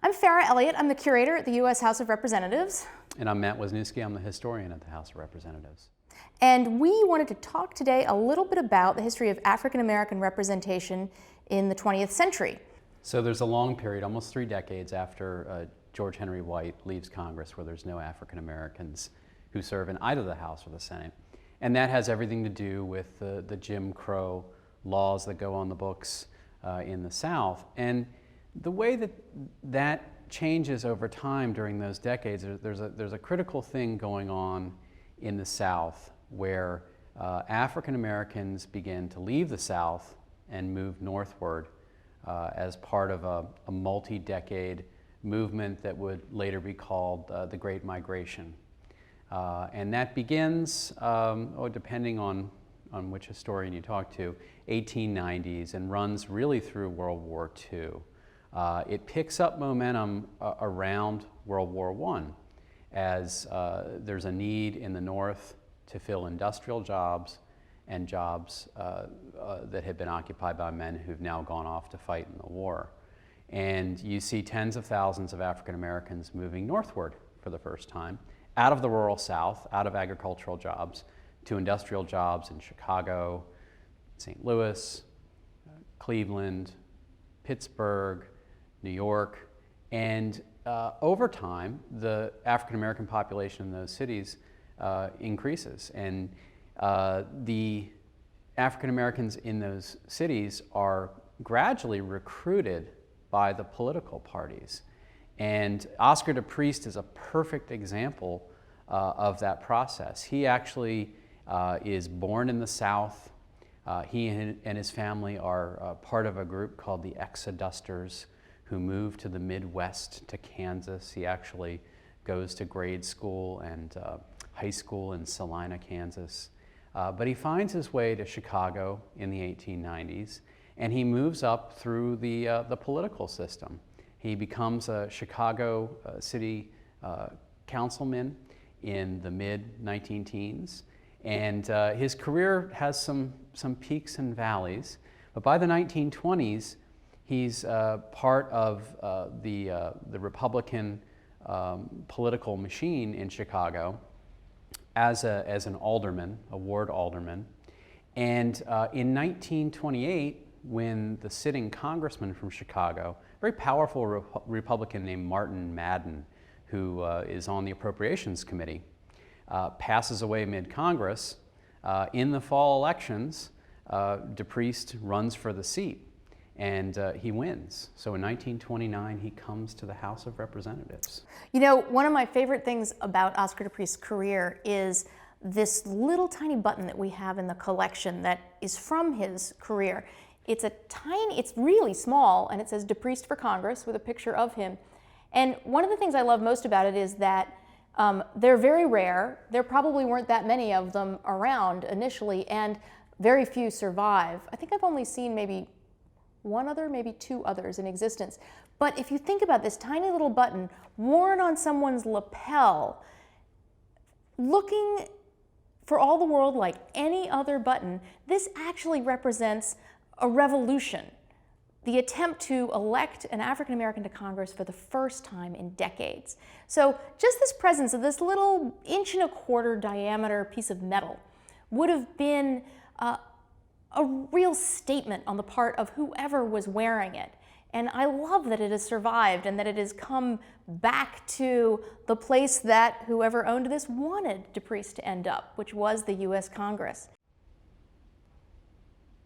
I'm Farah Elliott. I'm the curator at the U.S. House of Representatives. And I'm Matt Wisniewski. I'm the historian at the House of Representatives. And we wanted to talk today a little bit about the history of African American representation in the 20th century. So there's a long period, almost 3 decades after George Henry White leaves Congress, where there's no African Americans who serve in either the House or the Senate. And that has everything to do with the Jim Crow laws that go on the books in the South. And the way that changes over time during those decades, there's a critical thing going on in the South where African Americans begin to leave the South and move northward as part of a multi-decade movement that would later be called the Great Migration. And that begins, depending on which historian you talk to, 1890s and runs really through World War II. It picks up momentum around World War I as there's a need in the North to fill industrial jobs and jobs that had been occupied by men who've now gone off to fight in the war. And you see tens of thousands of African Americans moving northward for the first time, out of the rural South, out of agricultural jobs, to industrial jobs in Chicago, St. Louis, Cleveland, Pittsburgh, New York. And over time, the African American population in those cities increases. And the African Americans in those cities are gradually recruited by the political parties. And Oscar de Priest is a perfect example of that process. He actually is born in the South. He and his family are part of a group called the Exodusters, who moved to the Midwest, to Kansas. He actually goes to grade school and high school in Salina, Kansas. But he finds his way to Chicago in the 1890s, and he moves up through the political system. He becomes a Chicago city councilman in the mid-19-teens, and his career has some peaks and valleys. But by the 1920s, he's part of the Republican political machine in Chicago as an alderman, a ward alderman. And in 1928, when the sitting congressman from Chicago, a very powerful Republican named Martin Madden, who is on the Appropriations Committee, passes away mid-Congress, in the fall elections, de Priest runs for the seat. And he wins. So in 1929, he comes to the House of Representatives. You know, one of my favorite things about Oscar de Priest's career is this little tiny button that we have in the collection that is from his career. It's really small, and it says de Priest for Congress with a picture of him. And one of the things I love most about it is that they're very rare. There probably weren't that many of them around initially, and very few survive. I think I've only seen maybe one other, maybe 2 others in existence. But if you think about this tiny little button worn on someone's lapel, looking for all the world like any other button, this actually represents a revolution. The attempt to elect an African American to Congress for the first time in decades. So just this presence of this little 1.25" diameter piece of metal would have been a real statement on the part of whoever was wearing it. And I love that it has survived and that it has come back to the place that whoever owned this wanted de Priest to end up, which was the U.S. Congress.